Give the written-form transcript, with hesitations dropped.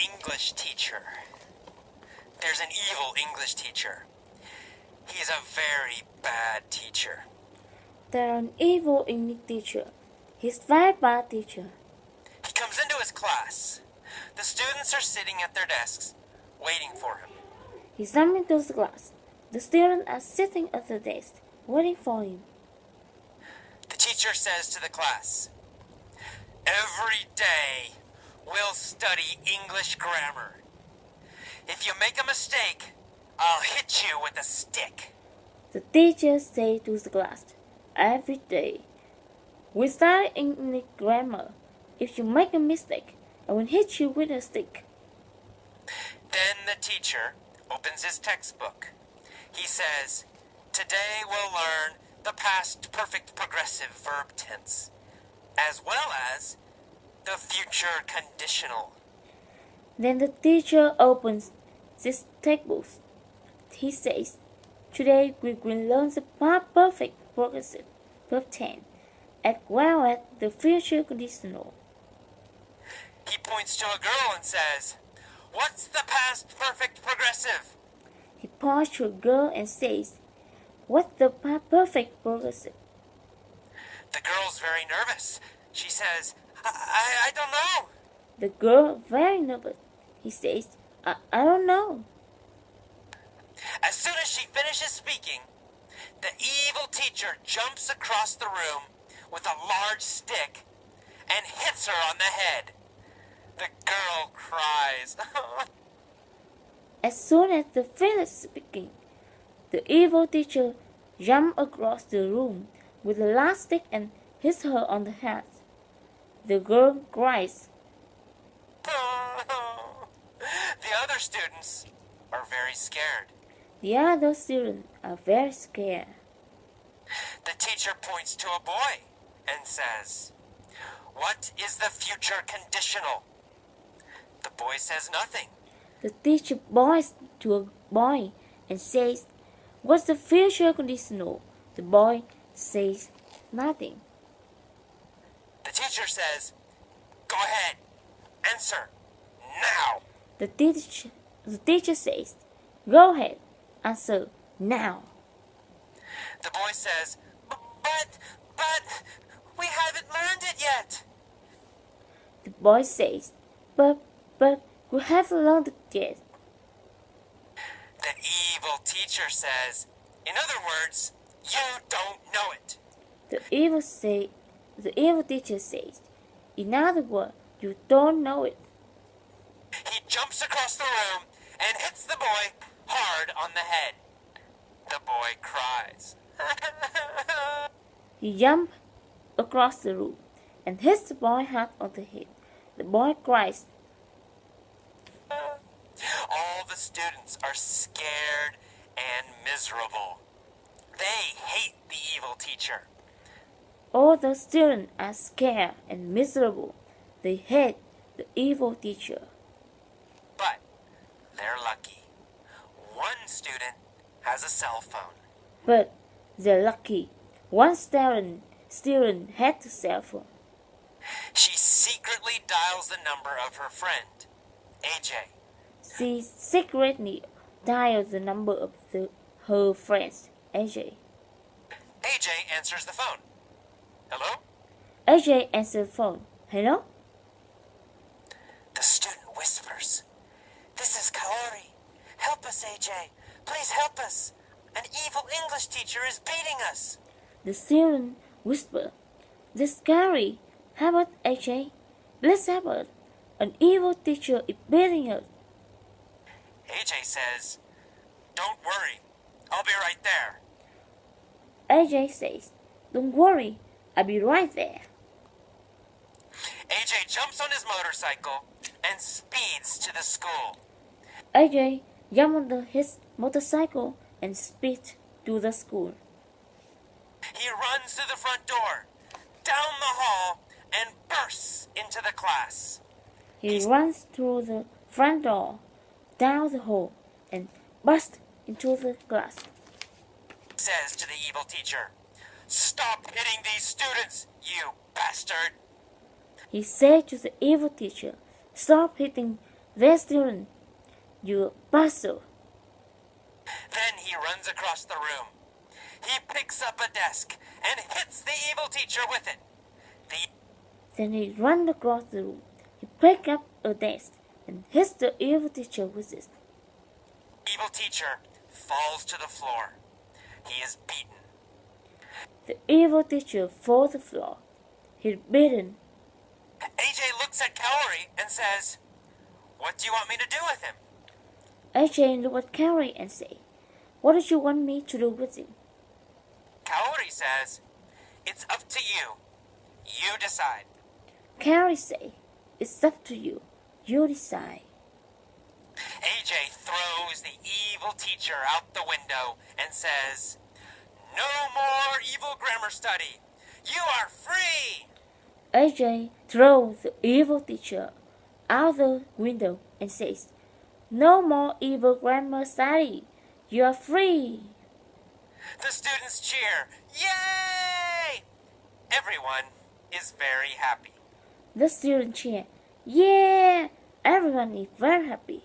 English teacher. There's an evil English teacher. He's a very bad teacher. There's an evil English teacher. He's a very bad teacher. He comes into his class. The students are sitting at their desks, waiting for him. He comes into the class. The students are sitting at the desk, waiting for him. The teacher says to the class, "Every day we'll study English grammar. If you make a mistake, I'll hit you with a stick." The teacher says to the class, "Every day we study English grammar. If you make a mistake, I will hit you with a stick." Then the teacher opens his textbook. He says, "Today we'll learn the past perfect progressive verb tense, as well as the future conditional." Then the teacher opens this textbook. He says, "Today we will learn the past perfect progressive verb tense, as well as the future conditional." He points to a girl and says, "What's the past perfect progressive?" He points to a girl and says, "What's the past perfect progressive?" The girl's very nervous. She says, I don't know." The girl, very nervous, he says, I don't know." As soon as she finishes speaking, the evil teacher jumps across the room with a large stick and hits her on the head. The girl cries. As soon as the finished speaking, the evil teacher jumped across the room with a large stick and hits her on the head. The girl cries. The other students are very scared. The other students are very scared. The teacher points to a boy and says, "What is the future conditional?" The boy says nothing. The teacher points to a boy and says, "What's the future conditional?" The boy says nothing. The teacher says, "Go ahead, answer, now." The teacher says, "Go ahead, answer now." The boy says, but, we haven't learned it yet." The boy says, but we haven't learned it yet." The evil teacher says, "In other words, you don't know it." The evil teacher says, "In other words, you don't know it." He jumps across the room and hits the boy hard on the head. The boy cries. He jumps across the room and hits the boy hard on the head. The boy cries. All the students are scared and miserable. They hate the evil teacher. All the students are scared and miserable. They hate the evil teacher. But they're lucky. One student has a cell phone. But they're lucky. One student had a cell phone. She secretly dials the number of her friend, AJ. She secretly dials the number of her friends, AJ. AJ answers the phone. "Hello?" AJ answers the phone. "Hello?" The student whispers, "This is Kaori. Help us, AJ. Please help us. An evil English teacher is beating us." The student whispers, "This is scary. Help us, AJ. Please help us. An evil teacher is beating us." AJ says, "Don't worry. I'll be right there." AJ says, "Don't worry. I'll be right there." AJ jumps on his motorcycle and speeds to the school. AJ jumps on his motorcycle and speeds to the school. He runs through the front door, down the hall, and bursts into the class. He runs through the front door, down the hall, and bursts into the class. He says to the evil teacher, "Stop hitting these students, you bastard!" He said to the evil teacher, "Stop hitting There, student, you puzzle. Then he runs across the room. He picks up a desk and hits the evil teacher with it. Then he runs across the room. He picks up a desk and hits the evil teacher with it. Evil teacher falls to the floor. He is beaten. The evil teacher falls to the floor. He's beaten. AJ looks at Kaori and says, "What do you want me to do with him?" AJ looks at Kaori and says, "What do you want me to do with him?" Kaori says, "It's up to you. You decide." Kaori says, "It's up to you. You decide." AJ throws the evil teacher out the window and says, "No more evil grammar study. You are free." AJ throws the evil teacher out the window and says, "No more evil grammar study. You are free." The students cheer, "Yay!" Everyone is very happy. The students cheer, "Yeah!" Everyone is very happy.